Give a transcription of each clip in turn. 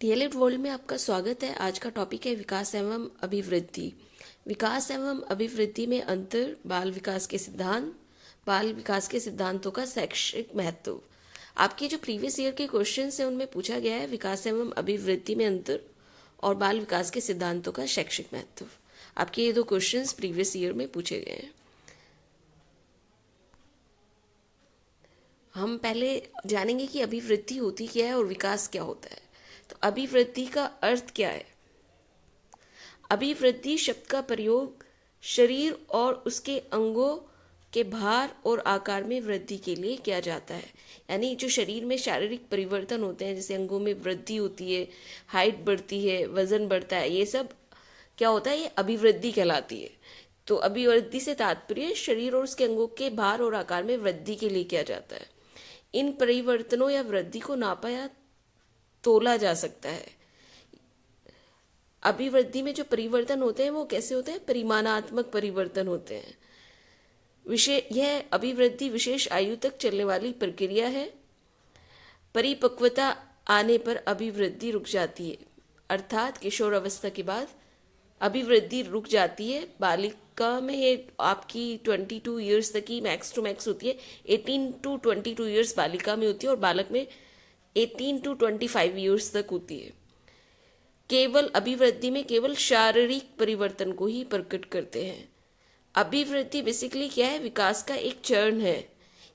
DElEd world में आपका स्वागत है। आज का टॉपिक है विकास एवं अभिवृद्धि। विकास एवं अभिवृद्धि में अंतर, बाल विकास के सिद्धांत, बाल विकास के सिद्धांतों का शैक्षिक महत्व। आपके जो प्रीवियस ईयर के क्वेश्चंस हैं उनमें पूछा गया है विकास एवं अभिवृद्धि में अंतर और बाल विकास के सिद्धांतों का शैक्षिक महत्व। आपके ये दो क्वेश्चंस प्रीवियस ईयर में पूछे गए हैं। हम पहले जानेंगे कि अभिवृद्धि होती क्या है और विकास क्या होता है। तो अभिवृद्धि का अर्थ क्या है? अभिवृद्धि शब्द का प्रयोग शरीर और उसके अंगों के भार और आकार में वृद्धि के लिए किया जाता है। यानी जो शरीर में शारीरिक परिवर्तन होते हैं, जैसे अंगों में वृद्धि होती है, हाइट बढ़ती है, वजन बढ़ता है, ये सब क्या होता है? ये अभिवृद्धि कहलाती है। तो अभिवृद्धि से तात्पर्य शरीर और उसके अंगों के भार और आकार में वृद्धि के लिए किया जाता है। इन परिवर्तनों या वृद्धि को नापा या तोला जा सकता है। अभिवृद्धि में जो परिवर्तन होते हैं वो कैसे होते हैं? परिमाणात्मक परिवर्तन होते हैं। यह अभिवृद्धि विशेष आयु तक चलने वाली प्रक्रिया है। परिपक्वता आने पर अभिवृद्धि रुक जाती है, अर्थात किशोर अवस्था के बाद अभिवृद्धि रुक जाती है। बालिका में ये आपकी 22 ईयर्स तक ही मैक्स टू मैक्स होती है। 18 to 22 ईयर्स बालिका में होती है और बालक में 18 to 25 ईयर्स तक होती है। केवल अभिवृद्धि में केवल शारीरिक परिवर्तन को ही प्रकट करते हैं। अभिवृद्धि बेसिकली क्या है? विकास का एक चरण है,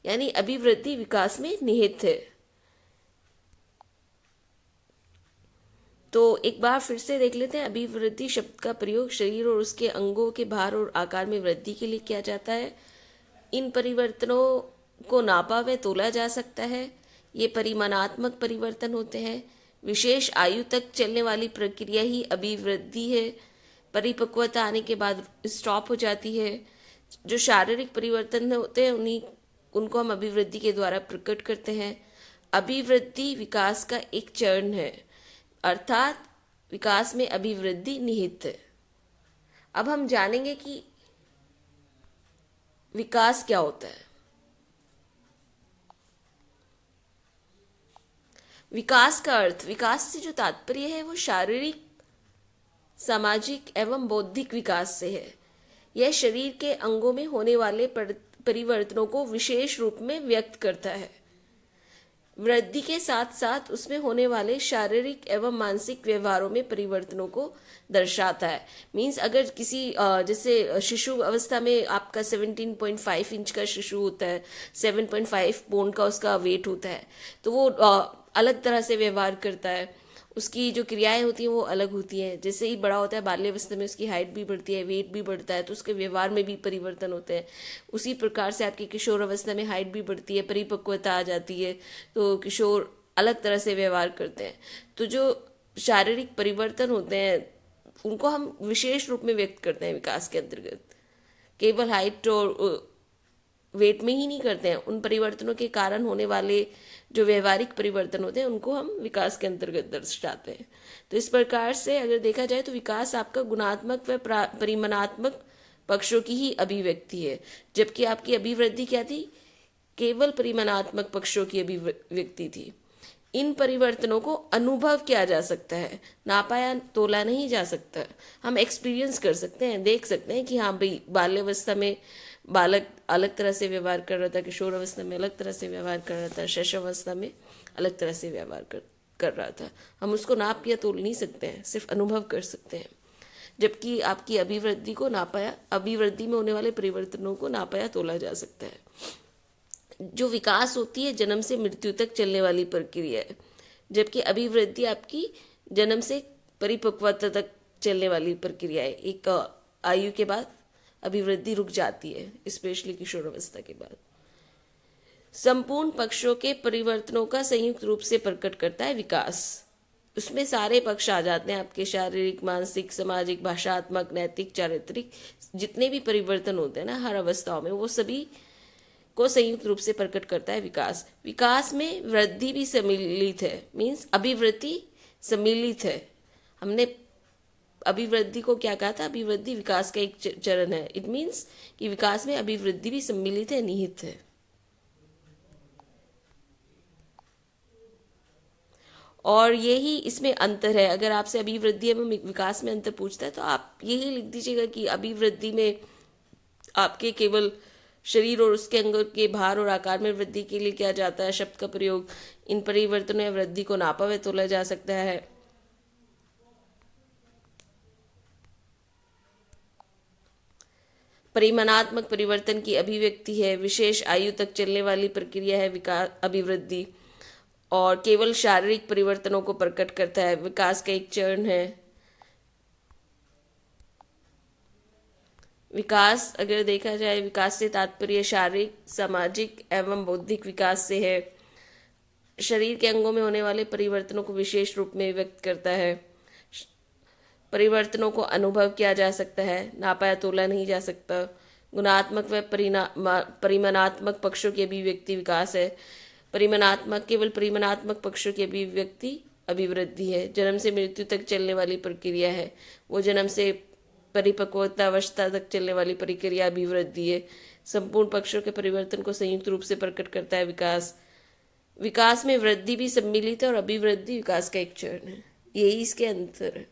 यानी अभिवृद्धि विकास में निहित है। तो एक बार फिर से देख लेते हैं। अभिवृद्धि शब्द का प्रयोग शरीर और उसके अंगों के भार और आकार में वृद्धि के लिए किया जाता है। इन परिवर्तनों को नापा व तोला जा सकता है। ये परिमाणात्मक परिवर्तन होते हैं। विशेष आयु तक चलने वाली प्रक्रिया ही अभिवृद्धि है। परिपक्वता आने के बाद स्टॉप हो जाती है। जो शारीरिक परिवर्तन होते हैं उनको हम अभिवृद्धि के द्वारा प्रकट करते हैं। अभिवृद्धि विकास का एक चरण है, अर्थात विकास में अभिवृद्धि निहित है। अब हम जानेंगे कि विकास क्या होता है। विकास का अर्थ, विकास से जो तात्पर्य है वो शारीरिक, सामाजिक एवं बौद्धिक विकास से है। यह शरीर के अंगों में होने वाले परिवर्तनों को विशेष रूप में व्यक्त करता है। वृद्धि के साथ साथ उसमें होने वाले शारीरिक एवं मानसिक व्यवहारों में परिवर्तनों को दर्शाता है। मीन्स अगर किसी जैसे शिशु अवस्था में आपका 17.5 इंच का शिशु होता है, 7.5 पाउंड का उसका वेट होता है, तो वो अलग तरह से व्यवहार करता है। उसकी जो क्रियाएं होती हैं वो अलग होती हैं। जैसे ही बड़ा होता है बाल्यावस्था में उसकी हाइट भी बढ़ती है, वेट भी बढ़ता है, तो उसके व्यवहार में भी परिवर्तन होते हैं। उसी प्रकार से आपकी किशोर अवस्था में हाइट भी बढ़ती है, परिपक्वता आ जाती है, तो किशोर अलग तरह से व्यवहार करते हैं। तो जो शारीरिक परिवर्तन होते हैं उनको हम विशेष रूप में व्यक्त करते हैं विकास के अंतर्गत। केवल हाइट और वेट में ही नहीं करते हैं। उन परिवर्तनों के कारण होने वाले जो व्यवहारिक परिवर्तन होते हैं उनको हम विकास के अंतर्गत दर्शाते हैं। तो इस प्रकार से अगर देखा जाए तो विकास आपका गुणात्मक व परिमाणात्मक पक्षों की ही अभिव्यक्ति है, जबकि आपकी अभिवृद्धि क्या थी? केवल परिमाणात्मक पक्षों की अभिव्यक्ति थी। इन परिवर्तनों को अनुभव किया जा सकता है, नापा या तोला नहीं जा सकता। हम एक्सपीरियंस कर सकते हैं, देख सकते हैं कि हाँ भाई बाल्यावस्था में बालक अलग तरह से व्यवहार कर रहा था, किशोर अवस्था में अलग तरह से व्यवहार कर रहा था, शैशवावस्था में अलग तरह से व्यवहार कर रहा था। हम उसको नाप या तोल नहीं सकते हैं, सिर्फ अनुभव कर सकते हैं। जबकि आपकी अभिवृद्धि को नापाया, अभिवृद्धि में होने वाले परिवर्तनों को नापाया तोला जा सकता है। जो विकास होती है जन्म से मृत्यु तक चलने वाली प्रक्रिया है, जबकि अभिवृद्धि आपकी जन्म से परिपक्वता तक चलने वाली प्रक्रिया है। एक आयु के बाद अभिवृद्धि रुक जाती है, स्पेशली किशोर अवस्था के बाद। संपूर्ण पक्षों के परिवर्तनों का संयुक्त रूप से प्रकट करता है विकास। उसमें सारे पक्ष आ जाते हैं, आपके शारीरिक, मानसिक, सामाजिक, भाषात्मक, नैतिक, चारित्रिक, जितने भी परिवर्तन होते हैं ना हर अवस्थाओं में, वो सभी को संयुक्त रूप से प्रकट करता है विकास। विकास में वृद्धि भी सम्मिलित है, मीन्स अभिवृद्धि सम्मिलित है। हमने अभिवृद्धि को क्या कहा था? अभिवृद्धि विकास का एक चरण है। इट मीन्स कि विकास में अभिवृद्धि भी सम्मिलित है, निहित है। और यही इसमें अंतर है। अगर आपसे अभिवृद्धि एवं विकास में अंतर पूछता है तो आप यही लिख दीजिएगा कि अभिवृद्धि में आपके केवल शरीर और उसके अंगों के भार और आकार में वृद्धि के लिए किया जाता है शब्द का प्रयोग। इन परिवर्तनों या वृद्धि को नापा व तोला जा सकता है। परिमाणात्मक परिवर्तन की अभिव्यक्ति है, विशेष आयु तक चलने वाली प्रक्रिया है विकास अभिवृद्धि, और केवल शारीरिक परिवर्तनों को प्रकट करता है, विकास का एक चरण है। विकास अगर देखा जाए, विकास से तात्पर्य शारीरिक, सामाजिक एवं बौद्धिक विकास से है। शरीर के अंगों में होने वाले परिवर्तनों को विशेष रूप में व्यक्त करता है। परिवर्तनों को अनुभव किया जा सकता है, नापा या तोला नहीं जा सकता। गुणात्मक व परिमाणात्मक पक्षों की अभिव्यक्ति विकास है। परिमाणात्मक केवल परिमाणात्मक पक्षों की अभिव्यक्ति अभिवृद्धि है। जन्म से मृत्यु तक चलने वाली प्रक्रिया है, वो जन्म से परिपक्वता अवस्था तक चलने वाली प्रक्रिया अभिवृद्धि है। संपूर्ण पक्षों के परिवर्तन को संयुक्त रूप से प्रकट करता है विकास। विकास में वृद्धि भी सम्मिलित है और अभिवृद्धि विकास का एक चरण है। यही इसके अंतर है।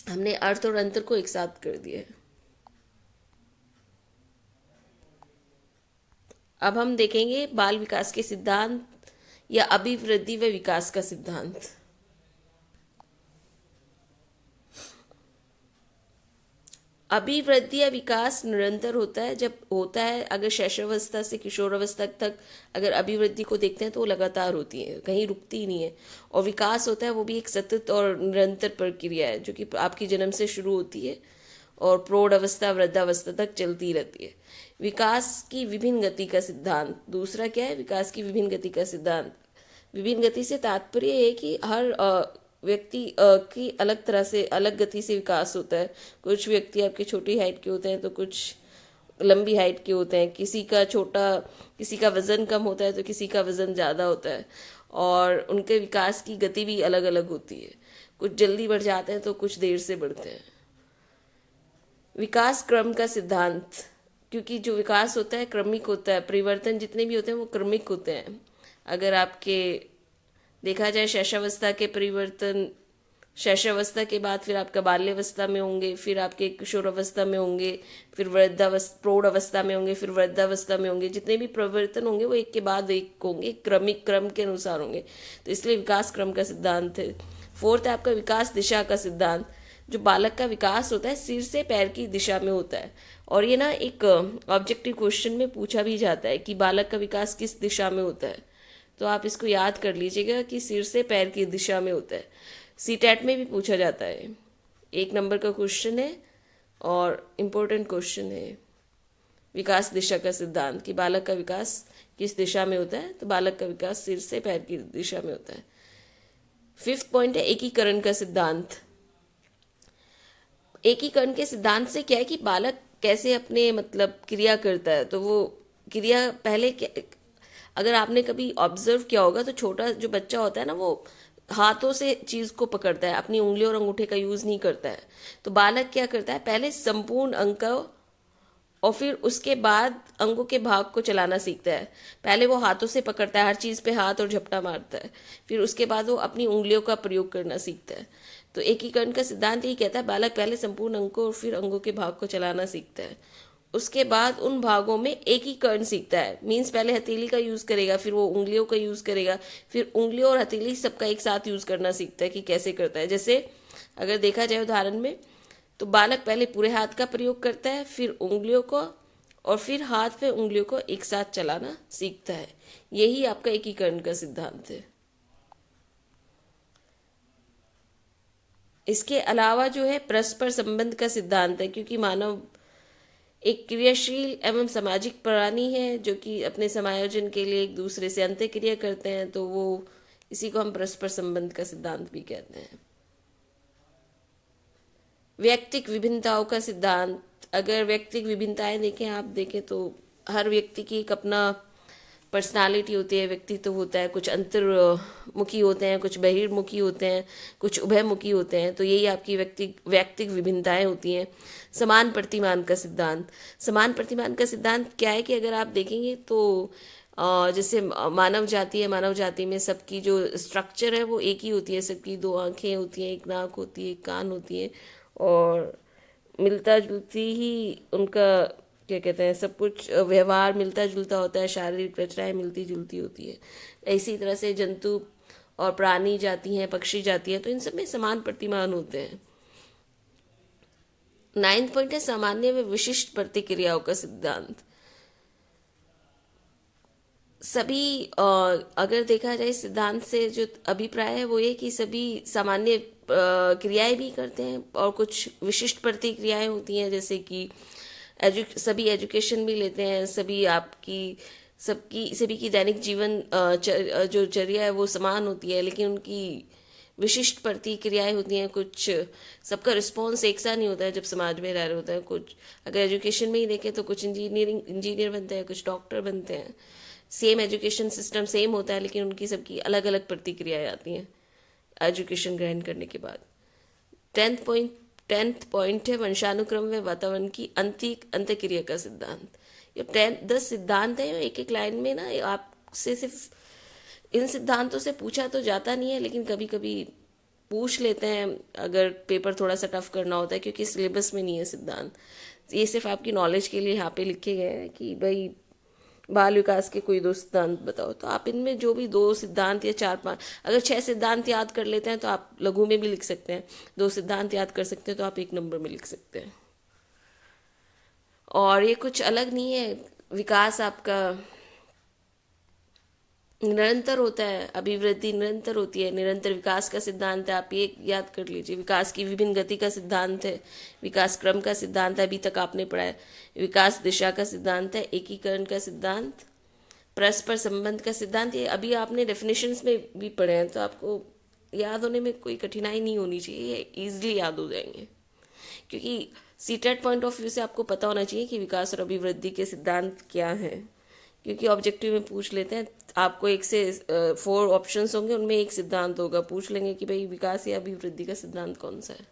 हमने अर्थ और अंतर को एक साथ कर दिया है। अब हम देखेंगे बाल विकास के सिद्धांत या अभिवृद्धि व विकास का सिद्धांत। अभिवृद्धि या विकास निरंतर होता है। जब होता है, अगर शैशवावस्था से किशोरावस्था तक अगर अभिवृद्धि को देखते हैं तो वो लगातार होती है, कहीं रुकती ही नहीं है। और विकास होता है, वो भी एक सतत और निरंतर प्रक्रिया है जो कि आपकी जन्म से शुरू होती है और प्रौढ़ अवस्था वृद्धावस्था तक चलती रहती है। विकास की विभिन्न गति का सिद्धांत दूसरा क्या है? विकास की विभिन्न गति का सिद्धांत। विभिन्न गति से तात्पर्य है कि हर व्यक्ति की अलग तरह से अलग गति से विकास होता है। कुछ व्यक्ति आपके छोटी हाइट के होते हैं तो कुछ लंबी हाइट के होते हैं। किसी का वजन कम होता है तो किसी का वजन ज़्यादा होता है, और उनके विकास की गति भी अलग अलग होती है। कुछ जल्दी बढ़ जाते हैं तो कुछ देर से बढ़ते हैं। विकास क्रम का सिद्धांत, क्योंकि जो विकास होता है क्रमिक होता है। परिवर्तन जितने भी होते हैं वो क्रमिक होते हैं। अगर आपके देखा जाए शैशवावस्था के परिवर्तन, शैशवावस्था के बाद फिर आपका बाल्यावस्था में होंगे, फिर आपके किशोरावस्था में होंगे, फिर प्रौढ़ अवस्था में होंगे, फिर वृद्धावस्था में होंगे। जितने भी परिवर्तन होंगे वो एक के बाद एक होंगे, क्रमिक क्रम के अनुसार होंगे। तो इसलिए विकास क्रम का सिद्धांत है। फोर्थ है आपका विकास दिशा का सिद्धांत। जो बालक का विकास होता है सिर से पैर की दिशा में होता है, और ये ना एक ऑब्जेक्टिव क्वेश्चन में पूछा भी जाता है कि बालक का विकास किस दिशा में होता है। तो आप इसको याद कर लीजिएगा कि सिर से पैर की दिशा में होता है। सीटेट में भी पूछा जाता है, 1 नंबर का क्वेश्चन है और इम्पोर्टेंट क्वेश्चन है। विकास दिशा का सिद्धांत कि बालक का विकास किस दिशा में होता है, तो बालक का विकास सिर से पैर की दिशा में होता है। 5th पॉइंट है एकीकरण का सिद्धांत। एकीकरण के सिद्धांत से क्या है कि बालक कैसे अपने क्रिया करता है। तो वो क्रिया पहले अगर आपने कभी ऑब्जर्व किया होगा तो छोटा जो बच्चा होता है ना, वो हाथों से चीज़ को पकड़ता है, अपनी उंगलियों और अंगूठे का यूज़ नहीं करता है। तो बालक क्या करता है, पहले संपूर्ण अंग का और फिर उसके बाद अंगों के भाग को चलाना सीखता है। पहले वो हाथों से पकड़ता है, हर चीज़ पे हाथ और झपटा मारता है, फिर उसके बाद वो अपनी उंगलियों का प्रयोग करना सीखता है। तो एकीकरण का सिद्धांत यही कहता है, बालक पहले संपूर्ण अंग को और फिर अंगों के भाग को चलाना सीखता है। उसके बाद उन भागों में एकीकरण सीखता है। मीन्स पहले हथेली का यूज़ करेगा, फिर वो उंगलियों का यूज़ करेगा, फिर उंगलियों और हथेली सबका एक साथ यूज़ करना सीखता है कि कैसे करता है। जैसे अगर देखा जाए उदाहरण में, तो बालक पहले पूरे हाथ का प्रयोग करता है, फिर उंगलियों को, और फिर हाथ पे उंगलियों को एक साथ चलाना सीखता है। यही आपका एकीकरण का सिद्धांत है। इसके अलावा जो है परस्पर संबंध का सिद्धांत है, क्योंकि मानव एक क्रियाशील एवं सामाजिक प्राणी है जो कि अपने समायोजन के लिए एक दूसरे से अंतःक्रिया करते हैं। तो वो इसी को हम परस्पर संबंध का सिद्धांत भी कहते हैं। व्यक्तिक विभिन्नताओं का सिद्धांत। अगर व्यक्तिक विभिन्नताएं देखें, आप देखें तो हर व्यक्ति की एक अपना पर्सनालिटी होती है, व्यक्तित्व होता है। कुछ अंतर्मुखी होते हैं, कुछ बहिर्मुखी होते हैं, कुछ उभयमुखी होते हैं। तो यही आपकी व्यक्तिक विभिन्नताएं होती हैं। समान प्रतिमान का सिद्धांत। समान प्रतिमान का सिद्धांत क्या है कि अगर आप देखेंगे तो जैसे मानव जाति है, मानव जाति में सबकी जो स्ट्रक्चर है वो एक ही होती है, सबकी दो आंखें होती हैं, एक नाक होती है, एक कान होती है, और मिलता जुलती ही उनका क्या कहते हैं, सब कुछ व्यवहार मिलता जुलता होता है, शारीरिक रचनाएं मिलती जुलती होती है। इसी तरह से जंतु और प्राणी जाति हैं, पक्षी जाति हैं, तो इन सब में समान प्रतिमान होते हैं। 9th पॉइंट है सामान्य व विशिष्ट प्रतिक्रियाओं का सिद्धांत। सभी अगर देखा जाए सिद्धांत से जो अभिप्राय है वो ये कि सभी सामान्य क्रियाएं भी करते हैं और कुछ विशिष्ट प्रतिक्रियाएं होती हैं, जैसे कि सभी एजुकेशन भी लेते हैं, सभी की दैनिक जीवन जो चर्या है वो समान होती है, लेकिन उनकी विशिष्ट प्रतिक्रियाएं होती हैं। कुछ सबका रिस्पॉन्स एक सा नहीं होता है जब समाज में रह रहे होते हैं। कुछ अगर एजुकेशन में ही देखें तो कुछ इंजीनियर बनते हैं, कुछ डॉक्टर बनते हैं। सेम एजुकेशन सिस्टम सेम होता है, लेकिन उनकी सबकी अलग अलग प्रतिक्रियाएं आती हैं एजुकेशन ग्रहण करने के बाद। 10th पॉइंट है वंशानुक्रम व वातावरण की अंतःक्रिया का सिद्धांत। ये 10 सिद्धांत है, एक एक लाइन में ना आपसे सिर्फ इन सिद्धांतों से पूछा तो जाता नहीं है, लेकिन कभी कभी पूछ लेते हैं अगर पेपर थोड़ा सा टफ करना होता है, क्योंकि सिलेबस में नहीं है सिद्धांत। ये सिर्फ आपकी नॉलेज के लिए यहाँ पे लिखे गए हैं कि भाई बाल विकास के कोई 2 सिद्धांत बताओ, तो आप इनमें जो भी 2 सिद्धांत या 4-5, अगर 6 सिद्धांत याद कर लेते हैं तो आप लघु में भी लिख सकते हैं। 2 सिद्धांत याद कर सकते हैं तो आप 1 नंबर में लिख सकते हैं। और ये कुछ अलग नहीं है, विकास आपका निरंतर होता है, अभिवृद्धि निरंतर होती है, निरंतर विकास का सिद्धांत है। आप ये याद कर लीजिए। विकास की विभिन्न गति का सिद्धांत है, विकास क्रम का सिद्धांत है, अभी तक आपने पढ़ा है। विकास दिशा का सिद्धांत है, एकीकरण का सिद्धांत, परस्पर संबंध का सिद्धांत। ये अभी आपने डेफिनेशंस में भी पढ़े हैं, तो आपको याद होने में कोई कठिनाई नहीं होनी चाहिए, ये ईजिली याद हो जाएंगे। क्योंकि सीटेट पॉइंट ऑफ व्यू से आपको पता होना चाहिए कि विकास और अभिवृद्धि के सिद्धांत क्या हैं, क्योंकि ऑब्जेक्टिव में पूछ लेते हैं। आपको 1 से 4 ऑप्शंस होंगे, उनमें एक सिद्धांत होगा, पूछ लेंगे कि भाई विकास या अभिवृद्धि का सिद्धांत कौन सा है।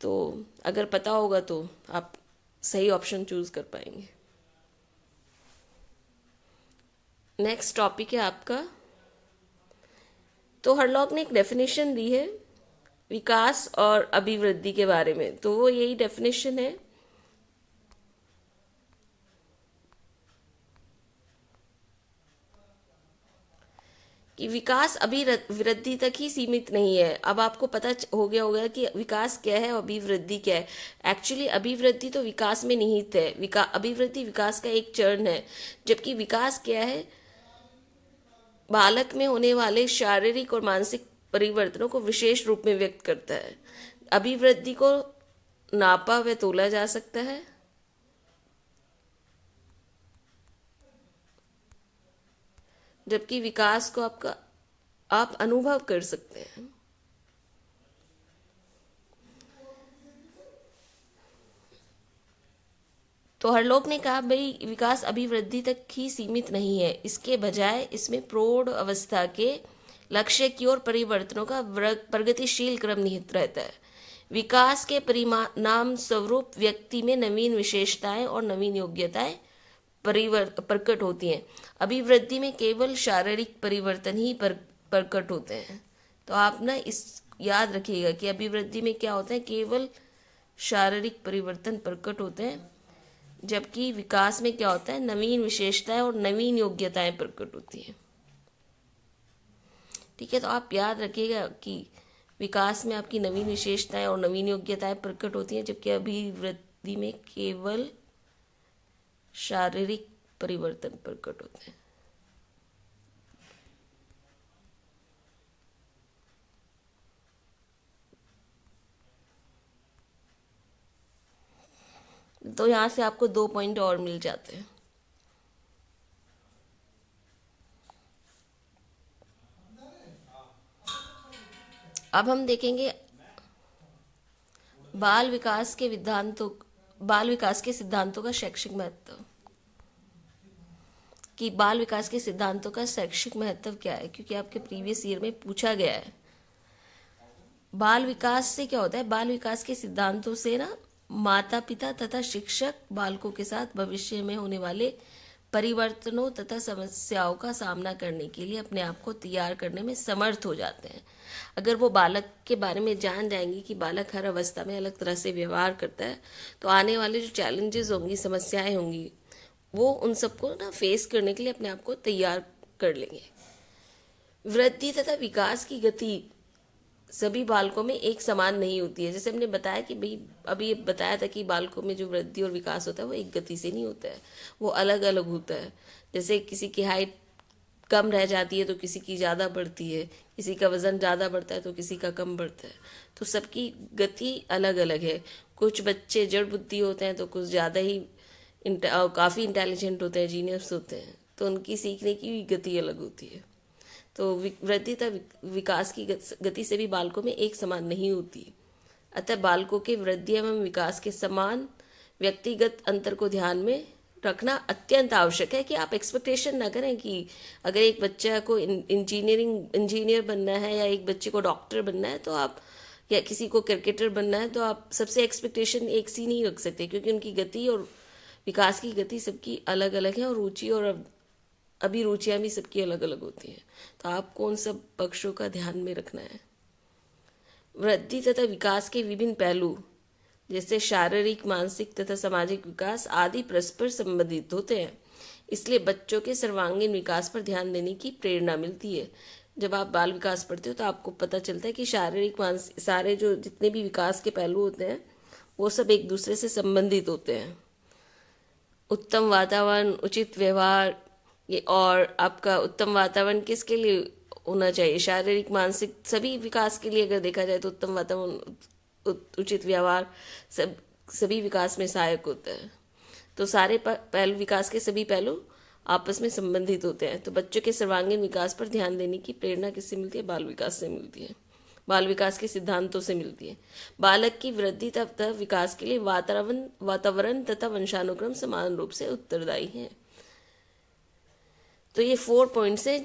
तो अगर पता होगा तो आप सही ऑप्शन चूज कर पाएंगे। नेक्स्ट टॉपिक है आपका, तो हरलॉक ने एक डेफिनेशन दी है विकास और अभिवृद्धि के बारे में, तो वो यही डेफिनेशन है कि विकास अभिवृद्धि तक ही सीमित नहीं है। अब आपको पता हो गया होगा कि विकास क्या है और अभिवृद्धि क्या है। एक्चुअली अभिवृद्धि तो विकास में निहित है, अभिवृद्धि विकास का एक चरण है। जबकि विकास क्या है, बालक में होने वाले शारीरिक और मानसिक परिवर्तनों को विशेष रूप में व्यक्त करता है। अभिवृद्धि को नापा व तोला जा सकता है, जबकि विकास को आप अनुभव कर सकते हैं। तो हरलोक ने कहा भाई विकास अभिवृद्धि तक ही सीमित नहीं है, इसके बजाय इसमें प्रौढ़ अवस्था के लक्ष्य की ओर परिवर्तनों का प्रगतिशील क्रम निहित रहता है। विकास के परिणाम स्वरूप व्यक्ति में नवीन विशेषताएं और नवीन योग्यताएं प्रकट होती हैं। अभिवृद्धि में केवल शारीरिक परिवर्तन ही प्रकट होते हैं। तो आप ना इस याद रखिएगा कि अभिवृद्धि में क्या होता है, केवल शारीरिक परिवर्तन प्रकट होते हैं, जबकि विकास में क्या होता है, नवीन विशेषताएं और नवीन योग्यताएं प्रकट होती हैं। ठीक है, तो आप याद रखिएगा कि विकास में आपकी नवीन विशेषताएं और नवीन योग्यताएं प्रकट होती हैं, जबकि अभिवृद्धि में केवल शारीरिक परिवर्तन प्रकट होते हैं। तो यहां से आपको 2 पॉइंट और मिल जाते हैं। अब हम देखेंगे बाल विकास के सिद्धांतों का शैक्षिक महत्व, कि बाल विकास के सिद्धांतों का शैक्षिक महत्व क्या है, क्योंकि आपके प्रीवियस ईयर में पूछा गया है। बाल विकास से क्या होता है, बाल विकास के सिद्धांतों से ना माता पिता तथा शिक्षक बालकों के साथ भविष्य में होने वाले परिवर्तनों तथा समस्याओं का सामना करने के लिए अपने आप को तैयार करने में समर्थ हो जाते हैं। अगर वो बालक के बारे में जान जाएंगे कि बालक हर अवस्था में अलग तरह से व्यवहार करता है, तो आने वाले जो चैलेंजेस होंगी, समस्याएं होंगी, वो उन सबको ना फेस करने के लिए अपने आप को तैयार कर लेंगे। वृद्धि तथा विकास की गति सभी बालकों में एक समान नहीं होती है। जैसे हमने बताया कि भाई अभी बताया था कि बालकों में जो वृद्धि और विकास होता है वो एक गति से नहीं होता है, वो अलग अलग होता है। जैसे किसी की हाइट कम रह जाती है तो किसी की ज़्यादा बढ़ती है, किसी का वज़न ज़्यादा बढ़ता है तो किसी का कम बढ़ता है। तो सबकी गति अलग अलग है। कुछ बच्चे जड़ बुद्धि होते हैं तो कुछ ज़्यादा ही काफ़ी इंटेलिजेंट होते हैं, जीनियस होते हैं, तो उनकी सीखने की भी गति अलग होती है। तो वृद्धि तथा विकास की गति से भी बालकों में एक समान नहीं होती। अतः बालकों के वृद्धि एवं विकास के समान व्यक्तिगत अंतर को ध्यान में रखना अत्यंत आवश्यक है। कि आप एक्सपेक्टेशन ना करें कि अगर एक बच्चा को इंजीनियर बनना है या एक बच्चे को डॉक्टर बनना है तो आप, या किसी को क्रिकेटर बनना है तो आप सबसे एक्सपेक्टेशन एक सी नहीं रख सकते, क्योंकि उनकी गति और विकास की गति सबकी अलग अलग है और रुचि और अभिरुचियां भी सबकी अलग अलग होती हैं। तो आपको उन सब पक्षों का ध्यान में रखना है। वृद्धि तथा विकास के विभिन्न पहलू जैसे शारीरिक, मानसिक तथा सामाजिक विकास आदि परस्पर संबंधित होते हैं। इसलिए बच्चों के सर्वांगीण विकास पर ध्यान देने की प्रेरणा मिलती है। जब आप बाल विकास पढ़ते हो तो आपको पता चलता है कि शारीरिक, मानसिक, सारे जो जितने भी विकास के पहलू होते हैं वो सब एक दूसरे से संबंधित होते हैं। उत्तम वातावरण, उचित व्यवहार, ये और आपका उत्तम वातावरण किसके लिए होना चाहिए? शारीरिक, मानसिक सभी विकास के लिए अगर देखा जाए तो उत्तम वातावरण, उचित व्यवहार सभी विकास में सहायक होता है। तो सारे पहलू, विकास के सभी पहलू आपस में संबंधित होते हैं। तो बच्चों के सर्वांगीण विकास पर ध्यान देने की प्रेरणा किससे मिलती है? बाल विकास से मिलती है, बाल विकास के सिद्धांतों से मिलती है। बालक की वृद्धि तथा विकास के लिए वातावरण तथा वंशानुक्रम समान रूप से उत्तरदायी हैं। तो ये 4 पॉइंट्स हैं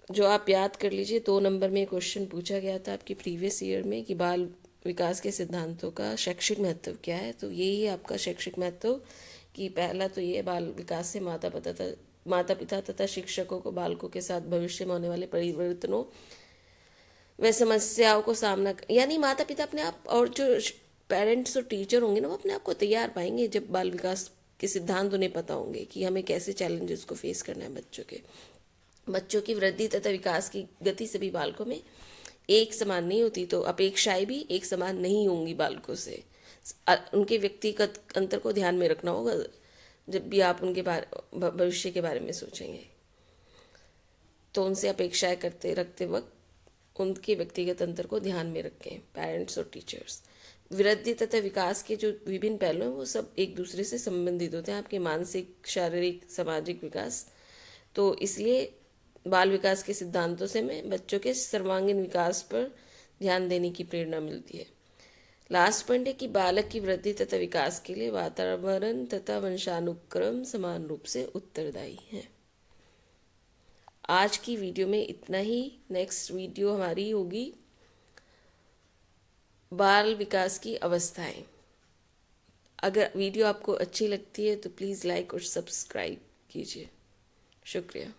जो आप याद कर लीजिए। 2 नंबर में क्वेश्चन पूछा गया था आपकी प्रीवियस ईयर में कि बाल विकास के सिद्धांतों का शैक्षिक महत्व क्या है। तो यही है आपका शैक्षिक महत्व कि पहला तो ये बाल विकास से माता पिता तथा शिक्षकों को बालकों के साथ भविष्य में होने वाले परिवर्तनों व समस्याओं को सामना, यानी माता पिता अपने आप और जो पेरेंट्स और टीचर होंगे ना वो अपने आप को तैयार पाएंगे जब बाल विकास के सिद्धांत उन्हें पता होंगे कि हमें कैसे चैलेंजेस को फेस करना है। बच्चों की वृद्धि तथा विकास की गति सभी बालकों में एक समान नहीं होती, तो अपेक्षाएं भी एक समान नहीं होंगी बालकों से। उनके व्यक्तिगत अंतर को ध्यान में रखना होगा जब भी आप उनके भविष्य के बारे में सोचेंगे। तो उनसे अपेक्षाएं रखते वक्त उनके व्यक्तिगत अंतर को ध्यान में रखें, पेरेंट्स और टीचर्स। वृद्धि तथा विकास के जो विभिन्न पहलू हैं वो सब एक दूसरे से संबंधित होते हैं, आपके मानसिक, शारीरिक, सामाजिक विकास। तो इसलिए बाल विकास के सिद्धांतों से हमें बच्चों के सर्वांगीण विकास पर ध्यान देने की प्रेरणा मिलती है। लास्ट पॉइंट है कि बालक की वृद्धि तथा विकास के लिए वातावरण तथा वंशानुक्रम समान रूप से उत्तरदायी हैं। आज की वीडियो में इतना ही। नेक्स्ट वीडियो हमारी होगी बाल विकास की अवस्थाएं। अगर वीडियो आपको अच्छी लगती है तो प्लीज़ लाइक और सब्सक्राइब कीजिए। शुक्रिया।